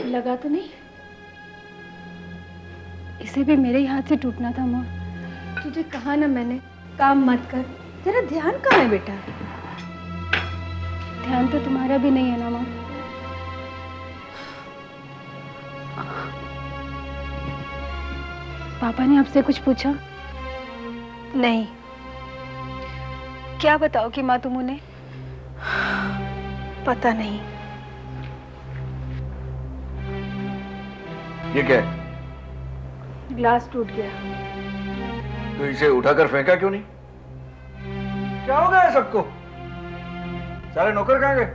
लगा तो नहीं? इसे भी मेरे ही हाथ से टूटना था माँ। तुझे कहा ना मैंने, काम मत कर। तेरा ध्यान कहाँ है बेटा? ध्यान तो तुम्हारा भी नहीं है ना माँ। पापा ने आपसे कुछ पूछा? नहीं। क्या बताओ कि माँ तुम उन्हें? पता नहीं। ये क्या है? ग्लास टूट गया। तो इसे उठाकर फेंका क्यों नहीं? क्या हो गया है सबको? सारे नौकर कहाँ गए?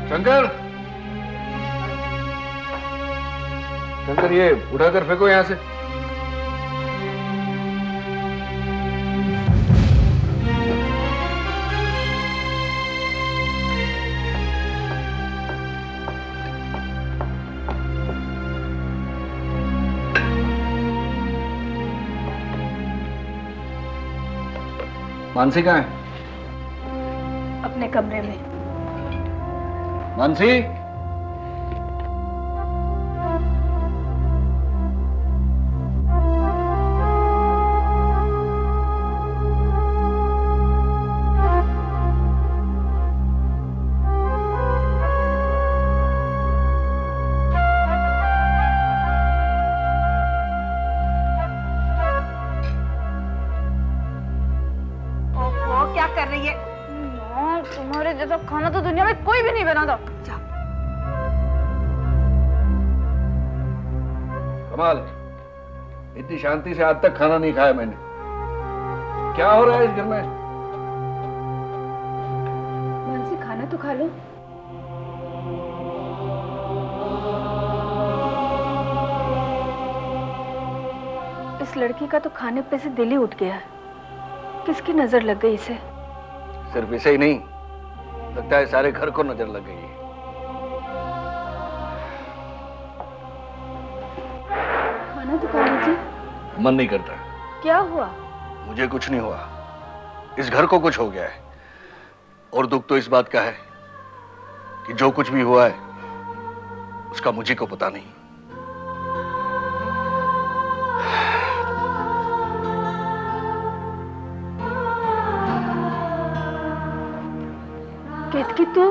शंकर, शंकर, ये उठाकर फेंको यहां से। मानसी कहाँ है? अपने कमरे में। मानसी, खाना तो दुनिया में कोई भी नहीं बनाता। कमाल, इतनी शांति से आज तक खाना नहीं खाया मैंने। क्या हो रहा है इस घर में? मानसी, खाना तो खा लो। इस लड़की का तो खाने पे से दिल ही उठ गया है। किसकी नजर लग गई इसे? सिर्फ इसे ही नहीं, लगता है सारे घर को नजर लग गई है। खाना तो खा लीजिए। मन नहीं करता। क्या हुआ? मुझे कुछ नहीं हुआ, इस घर को कुछ हो गया है। और दुख तो इस बात का है कि जो कुछ भी हुआ है उसका मुझे को पता नहीं। केतकी, तू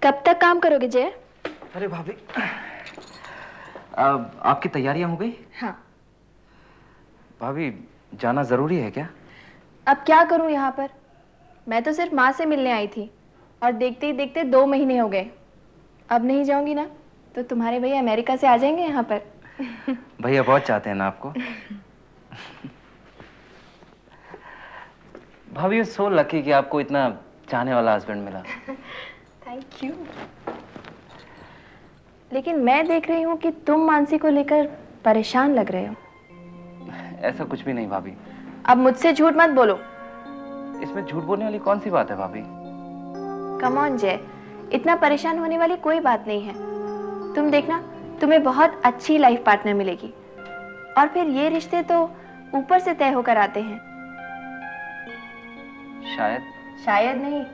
कब तक काम करोगे जय? अरे भाभी, आपकी तैयारियां हो गई? हाँ। भाभी, जाना जरूरी है क्या? अब क्या करूं यहाँ पर? मैं तो सिर्फ माँ से मिलने आई थी और देखते ही देखते 2 महीने हो गए। अब नहीं जाऊंगी ना तो तुम्हारे भैया अमेरिका से आ जाएंगे यहाँ पर। भैया बहुत चाहते हैं ना आपको। भाभी, यू सो लकी कि आपको इतना चाहने वाला हस्बैंड मिला। Thank you. लेकिन मैं देख रही हूँ कि तुम मानसी को लेकर परेशान लग रहे हो। ऐसा कुछ भी नहीं भाभी। अब मुझसे झूठ मत बोलो। इसमें झूठ बोलने वाली कौन सी बात है भाभी? कम ऑन जय, इतना परेशान होने वाली कोई बात नहीं है। तुम देखना, तुम्हें बहुत अच्छी लाइफ पार्टनर मिलेगी। और फिर ये रिश्ते तो ऊपर से तय होकर आते हैं। शायद नहीं,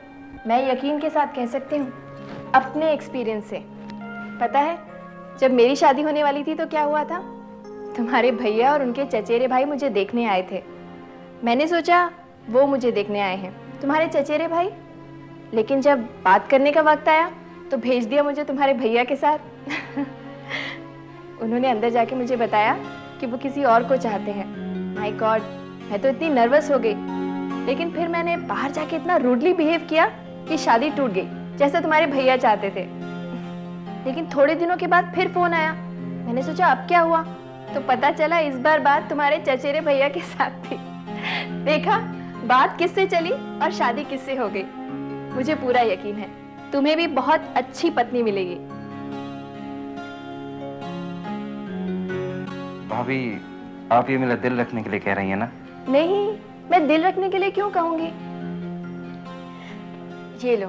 मैं यकीन के साथ कह सकती हूँ, अपने एक्सपीरियंस से। पता है, जब मेरी शादी होने वाली थी तो क्या हुआ था? तुम्हारे भैया और उनके चचेरे भाई मुझे देखने आए थे। मैंने सोचा वो मुझे देखने आए हैं, तुम्हारे चचेरे भाई। लेकिन जब बात करने का वक्त आया तो भेज दिया मुझे तुम्हारे भैया के साथ। उन्होंने अंदर जाके मुझे बताया कि वो किसी और को चाहते हैं। माय गॉड, मैं तो इतनी नर्वस हो गई। लेकिन फिर मैंने बाहर जाके इतना रूडली बिहेव किया कि शादी टूट गई, जैसा तुम्हारे भैया चाहते थे। लेकिन थोड़े दिनों के बाद फिर फोन आया। मैंने सोचा अब क्या हुआ, तो पता चला इस बार बात तुम्हारे चचेरे भैया के साथ थी। देखा, बात किससे चली और शादी किससे हो गई। मुझे पूरा यकीन है तुम्हें भी बहुत अच्छी पत्नी मिलेगी। भाभी, आप ये मेरा दिल रखने के लिए कह रही हैं ना? नहीं, मैं दिल रखने के लिए क्यों कहूंगी? ये लो,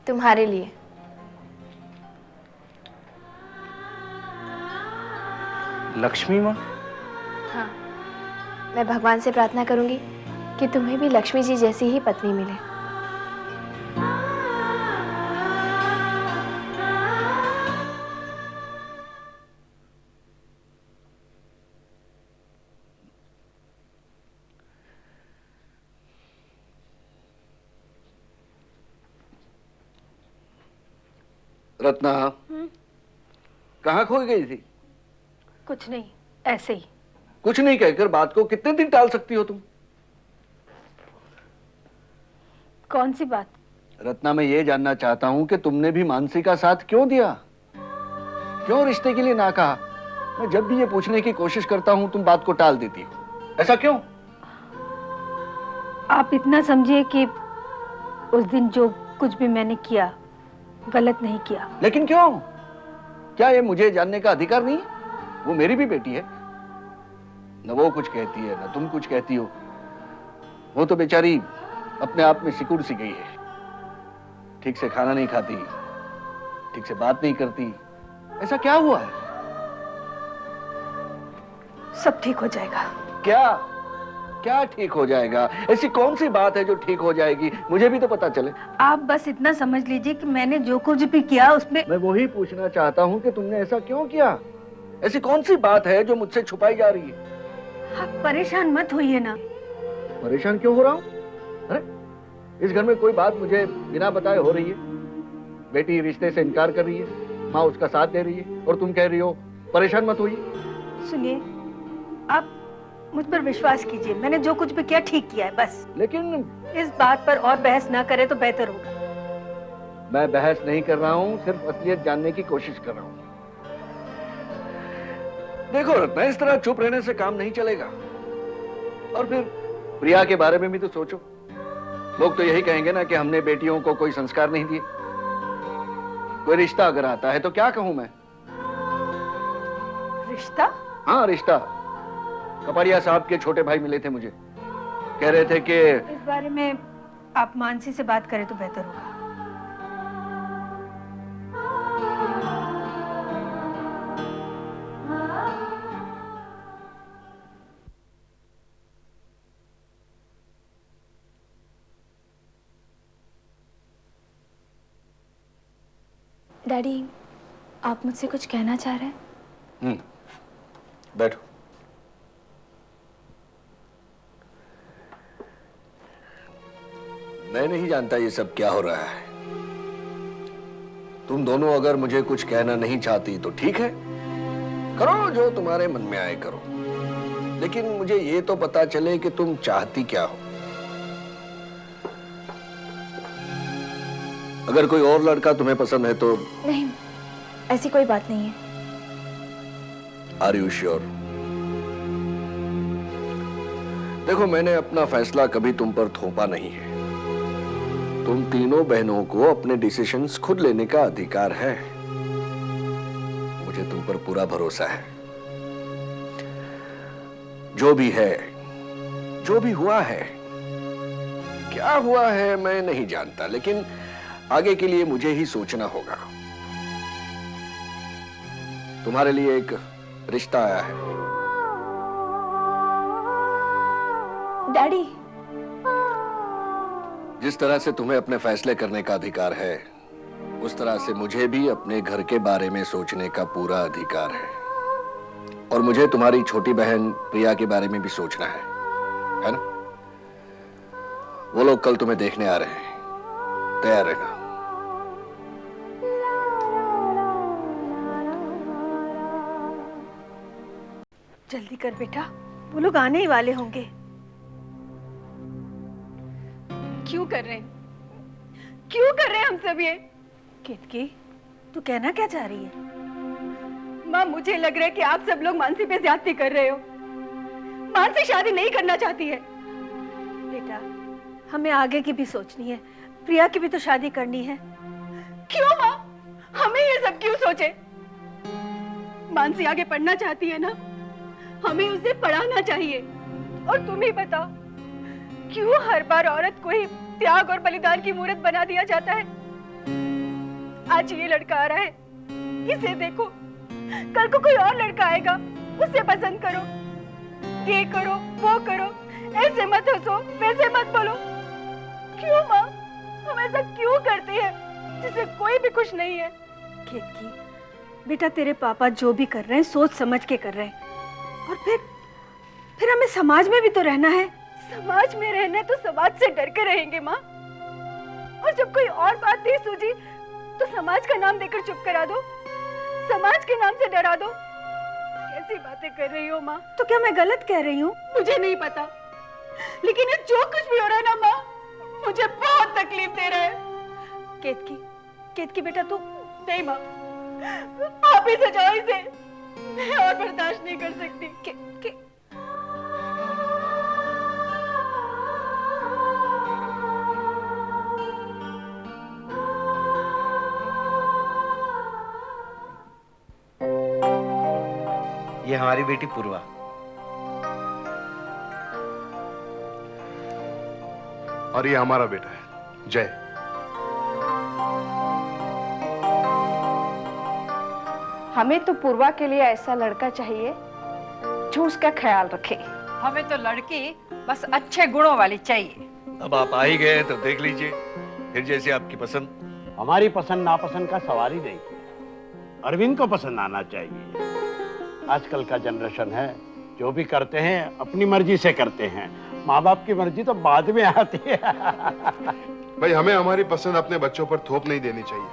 तुम्हारे लिए। लक्ष्मी माँ? हाँ, मैं भगवान से प्रार्थना करूंगी कि तुम्हें भी लक्ष्मी जी जैसी ही पत्नी मिले। रत्ना, कहाँ खो गई थी? कुछ नहीं, ऐसे ही। कुछ नहीं कहकर बात को कितने दिन टाल सकती हो तुम? कौन सी बात? रत्ना, मैं ये जानना चाहता हूं कि तुमने भी मानसी का साथ क्यों दिया? क्यों रिश्ते के लिए ना कहा? मैं जब भी ये पूछने की कोशिश करता हूं तुम बात को टाल देती हो, ऐसा क्यों? आप इतना समझिए कि उस दिन जो कुछ भी मैंने किया गलत नहीं किया। लेकिन क्यों? क्या ये मुझे जानने का अधिकार नहीं है? वो मेरी भी बेटी है। न वो कुछ कहती है न तुम कुछ कहती हो। वो तो बेचारी अपने आप में सिकुड़ सी गई है। ठीक से खाना नहीं खाती, ठीक से बात नहीं करती। ऐसा क्या हुआ है? सब ठीक हो जाएगा। क्या क्या ठीक हो जाएगा? ऐसी कौन सी बात है जो ठीक हो जाएगी? मुझे भी तो पता चले। आप बस इतना समझ लीजिए कि मैंने जो कुछ भी किया उसमें। मैं वही पूछना चाहता हूँ कि तुमने ऐसा क्यों किया? ऐसी कौन सी बात है जो मुझसे छुपाई जा रही है? आप परेशान मत होइए ना। परेशान क्यों हो रहा हूँ? अरे, इस घर में कोई बात मुझे बिना बताए हो रही है। बेटी रिश्ते से इनकार कर रही है, माँ उसका साथ दे रही है, और तुम कह रही हो परेशान मत होइए। सुनिए, आप मुझ पर विश्वास कीजिए, मैंने जो कुछ भी किया ठीक किया है बस। लेकिन इस बात पर और बहस ना करे तो बेहतर होगा। मैं बहस नहीं कर रहा हूँ, सिर्फ असलियत जानने की कोशिश कर रहा हूँ। देखो रत्ना, इस तरह चुप रहने से काम नहीं चलेगा। और फिर प्रिया के बारे में भी तो सोचो। लोग तो यही कहेंगे ना कि हमने बेटियों को कोई संस्कार नहीं दिए। कोई रिश्ता अगर आता है तो क्या कहूं मैं? रिश्ता? हाँ, रिश्ता। कपाड़िया साहब के छोटे भाई मिले थे मुझे, कह रहे थे कि इस बारे में आप मानसी से बात करें तो बेहतर होगा। डैडी, आप मुझसे कुछ कहना चाह रहे हैं? बैठो। मैं नहीं जानता ये सब क्या हो रहा है। तुम दोनों अगर मुझे कुछ कहना नहीं चाहती तो ठीक है, करो जो तुम्हारे मन में आए करो। लेकिन मुझे ये तो पता चले कि तुम चाहती क्या हो। अगर कोई और लड़का तुम्हें पसंद है तो? नहीं, ऐसी कोई बात नहीं है। Are you sure? देखो, मैंने अपना फैसला कभी तुम पर थोपा नहीं है। तुम तीनों बहनों को अपने डिसीजंस खुद लेने का अधिकार है। मुझे तुम पर पूरा भरोसा है। जो भी है, जो भी हुआ है, क्या हुआ है मैं नहीं जानता, लेकिन आगे के लिए मुझे ही सोचना होगा। तुम्हारे लिए एक रिश्ता आया है। डैडी, जिस तरह से तुम्हें अपने फैसले करने का अधिकार है, उस तरह से मुझे भी अपने घर के बारे में सोचने का पूरा अधिकार है। और मुझे तुम्हारी छोटी बहन प्रिया के बारे में भी सोचना है ना? वो लोग कल तुम्हें देखने आ रहे हैं, तैयार रहना। जल्दी कर बेटा, वो लोग आने ही वाले होंगे। क्यों कर रहे हैं? क्यों कर रहे हैं हम सब ये? केतकी, तू कहना क्या चाह रही है? माँ, मुझे लग रहा है कि आप सब लोग मानसी पे ज्यादती कर रहे हो। मानसी शादी नहीं करना चाहती है। बेटा, हमें आगे की भी सोचनी है। प्रिया की भी तो शादी करनी है। क्यों माँ? हमें ये सब क्यों सोचे? मानसी आगे पढ़ना चाहती है ना? हमें उसे पढ़ाना चाहिए। और तुम ही बताओ, क्यों हर बार औरत को ही त्याग और बलिदान की मूर्त बना दिया जाता है? आज ये लड़का आ रहा है, इसे देखो, कल को कोई और लड़का आएगा, उसे पसंद करो, ये करो, वो करो, ऐसे मत हंसो, वैसे मत बोलो। क्यों माँ, हम ऐसा क्यों करते हैं जिससे कोई भी खुश नहीं है? केतकी, बेटा तेरे पापा जो भी कर रहे हैं सोच समझ के कर रहे हैं। और फिर हमें समाज में भी तो रहना है। समाज में रहना है तो समाज से डर के रहेंगे माँ। और जब कोई और बात नहीं सूझी तो समाज का नाम देकर चुप करा दो, समाज के नाम से डरा दो। कैसी बातें कर रही हो माँ? तो क्या मैं गलत कह रही हूँ? मुझे नहीं पता, लेकिन ये जो कुछ भी हो रहा है ना माँ, मुझे बहुत तकलीफ दे रहा है। केतकी बेटा तू नहीं माँ, आप ही सजाओ इसे, मैं और बर्दाश्त नहीं कर सकती। ये हमारी बेटी पूर्वा। और ये हमारा बेटा है जय। हमें तो पूर्वा के लिए ऐसा लड़का चाहिए जो उसका ख्याल रखे। हमें तो लड़की बस अच्छे गुणों वाली चाहिए। अब आप आ ही गए तो देख लीजिए, फिर जैसे आपकी पसंद। हमारी पसंद नापसंद का सवाल ही नहीं, अरविंद को पसंद आना चाहिए। आजकल का जनरेशन है, जो भी करते हैं अपनी मर्जी से करते हैं, माँ बाप की मर्जी तो बाद में आती है। भाई हमें हमारी पसंद अपने बच्चों पर थोप नहीं देनी चाहिए,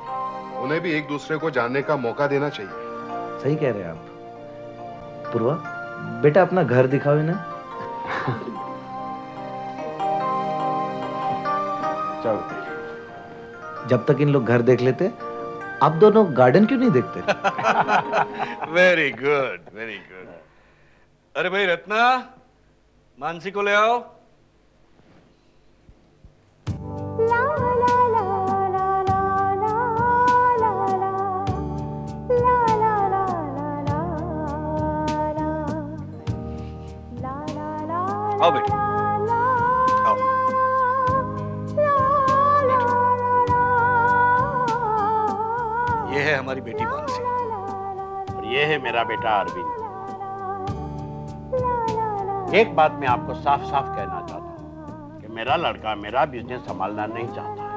उन्हें भी एक दूसरे को जानने का मौका देना चाहिए। सही कह रहे हैं आप। पूर्वा बेटा अपना घर दिखाओ ना। चलो, जब तक इन लोग घर देख लेते, आप दोनों गार्डन क्यों नहीं देखते? Very good, very good. अरे भाई रत्ना, मानसी को ले आओ। आओ बेटी, आओ। ये है हमारी बेटी मानसी और ये है मेरा बेटा अरविंद। एक बात मैं आपको साफ साफ कहना चाहता हूँ कि मेरा लड़का मेरा बिजनेस संभालना नहीं चाहता है।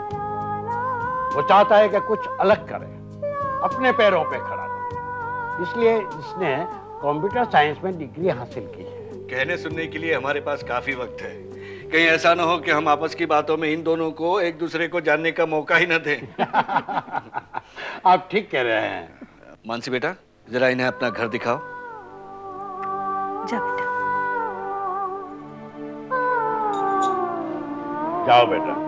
वो चाहता है कि कुछ अलग करे, अपने पैरों पे खड़ा रहे। इसलिए इसने कंप्यूटर साइंस में डिग्री हासिल की है। कहने सुनने के लिए हमारे पास काफी वक्त है। कहीं ऐसा ना हो कि हम आपस की बातों में इन दोनों को एक दूसरे को जानने का मौका ही न दें। आप ठीक कह रहे हैं। मानसी बेटा, जरा इन्हें अपना घर दिखाओ। जा बेटा। जाओ बेटा।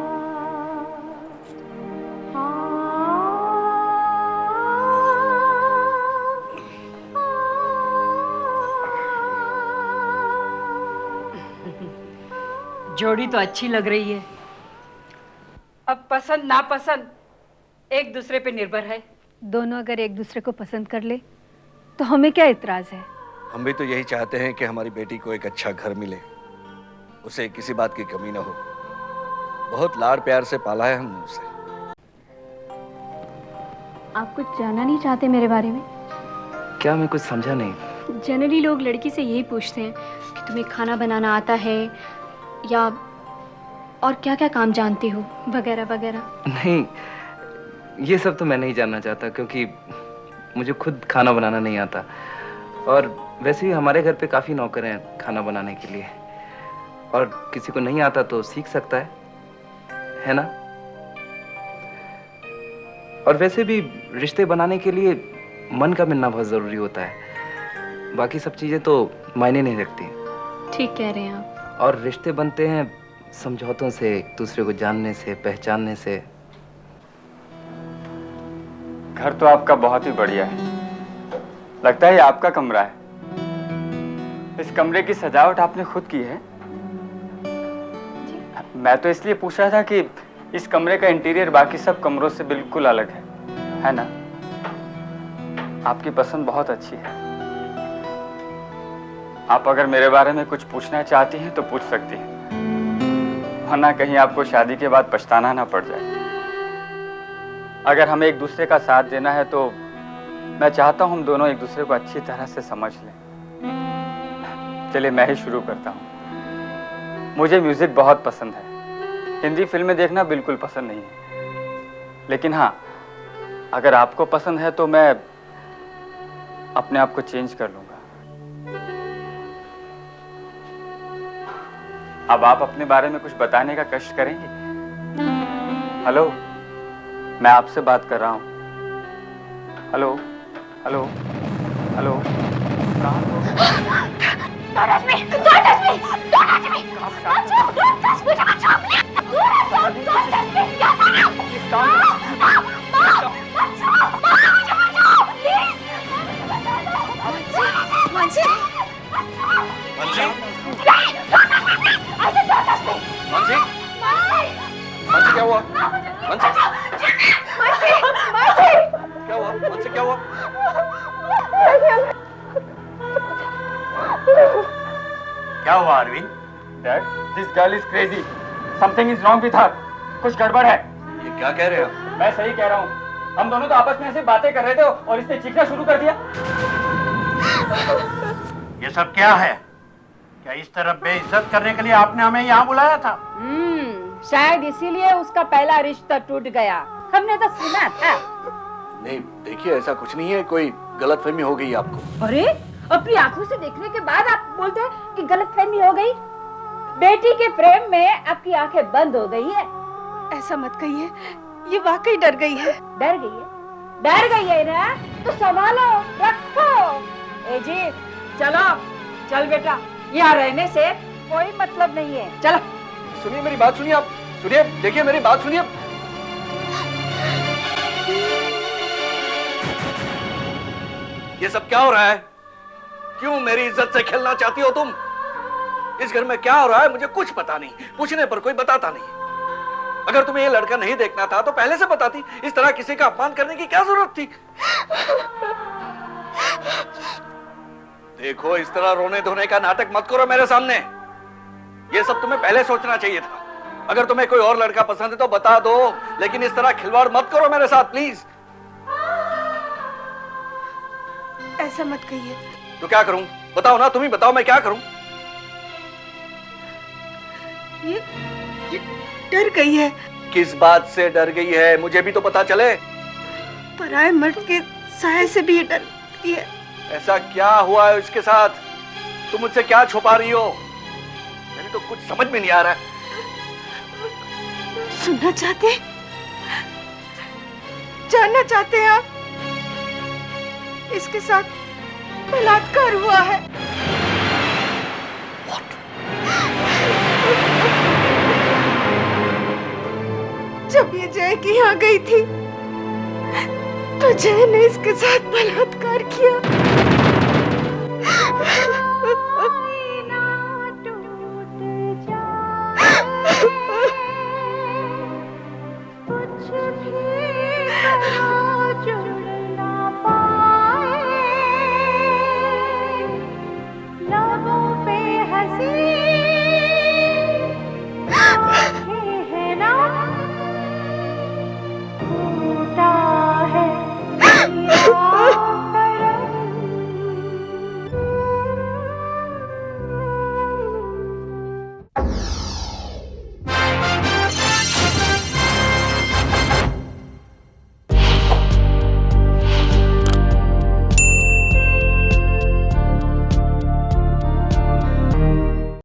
जोड़ी तो अच्छी लग रही है। अब पसंद नापसंद एक दूसरे पे निर्भर है। दोनों अगर एक दूसरे को पसंद कर ले तो हमें क्या इतराज है? हम भी तो यही चाहते हैं कि हमारी बेटी को एक अच्छा घर मिले, उसे किसी बात की कमी ना हो। बहुत लाड़ प्यार से पाला है हमने उसे। आप कुछ जानना नहीं चाहते मेरे बारे में? क्या? मैं कुछ समझा नहीं। जनरली लोग लड़की से यही पूछते हैं कि तुम्हें खाना बनाना आता है या और क्या क्या काम जानती हो वगैरह वगैरह। नहीं, ये सब तो मैं नहीं जानना चाहता, क्योंकि मुझे खुद खाना बनाना नहीं आता। और वैसे भी हमारे घर पे काफ़ी नौकर हैं खाना बनाने के लिए, और किसी को नहीं आता तो सीख सकता है ना? और वैसे भी रिश्ते बनाने के लिए मन का मिलना बहुत ज़रूरी होता है, बाकी सब चीज़ें तो मायने नहीं रखती। ठीक कह रहे हैं आप। और रिश्ते बनते हैं समझौतों से, एक दूसरे को जानने से, पहचानने से। घर तो आपका बहुत ही बढ़िया है, लगता है ये आपका कमरा है। इस कमरे की सजावट आपने खुद की है? मैं तो इसलिए पूछ रहा था कि इस कमरे का इंटीरियर बाकी सब कमरों से बिल्कुल अलग है ना? आपकी पसंद बहुत अच्छी है। आप अगर मेरे बारे में कुछ पूछना चाहती हैं तो पूछ सकती हैं, वरना कहीं आपको शादी के बाद पछताना ना पड़ जाए। अगर हमें एक दूसरे का साथ देना है तो मैं चाहता हूं हम दोनों एक दूसरे को अच्छी तरह से समझ लें। चलिए मैं ही शुरू करता हूं। मुझे म्यूजिक बहुत पसंद है। हिंदी फिल्में देखना बिल्कुल पसंद नहीं है, लेकिन हाँ, अगर आपको पसंद है तो मैं अपने आप को चेंज कर लूंगा। अब आप अपने बारे में कुछ बताने का कष्ट करेंगे? हेलो, मैं आपसे बात कर रहा हूं। हेलो हेलो हेलो, कहाँ हो? मानसी क्या हुआ? मानसी क्या हुआ? मानसी क्या हुआ? क्या हुआ Arvind? Dad, this girl is crazy. Something is wrong with her. कुछ गड़बड़ है। ये क्या कह रहे हो? मैं सही कह रहा हूँ। हम दोनों तो आपस में ऐसे बातें कर रहे थे और इसने चीखना शुरू कर दिया। ये सब क्या है? क्या इस तरह बेइज्जत करने के लिए आपने हमें यहाँ बुलाया था? शायद इसीलिए उसका पहला रिश्ता टूट गया। हमने तो सुना था। नहीं, देखिए ऐसा कुछ नहीं है, कोई गलतफहमी हो गई आपको। अरे, अपनी आंखों से देखने के बाद आप बोलते हैं कि गलतफहमी हो गई। बेटी के प्रेम में आपकी आंखें बंद हो गई है। ऐसा मत कहिए, ये वाकई डर गई है। डर गई है? डर गई है ना? तो संभालो, रखो। ए जी, चलो, चल बेटा, यहाँ रहने से कोई मतलब नहीं है। चलो। सुनिए मेरी बात, सुनिए आप, सुनिए, देखिए मेरी बात सुनिए। ये सब क्या हो रहा है? क्यों मेरी इज्जत से खेलना चाहती हो तुम? इस घर में क्या हो रहा है मुझे कुछ पता नहीं, पूछने पर कोई बताता नहीं। अगर तुम्हें ये लड़का नहीं देखना था तो पहले से बताती। इस तरह किसी का अपमान करने की क्या जरूरत थी? देखो, इस तरह रोने धोने का नाटक मत करो मेरे सामने। ये सब तुम्हें पहले सोचना चाहिए था। अगर तुम्हें कोई और लड़का पसंद है तो बता दो, लेकिन इस तरह खिलवाड़ मत करो मेरे साथ, प्लीज। ऐसा मत कहिए। तो क्या करूं? बताओ ना, तुम ही बताओ, मैं क्या करूं? ये डर गई है। किस बात से डर गई है? मुझे भी तो पता चले। पराये मर्द के साये से भी ये डरती है। ऐसा क्या हुआ है उसके साथ? तुम मुझसे क्या छुपा रही हो? मेरी तो कुछ समझ में नहीं आ रहा है। सुनना चाहते? जानना चाहते हैं आप? इसके साथ बलात्कार हुआ है। जब ये जय की यहाँ गई थी तो जय ने इसके साथ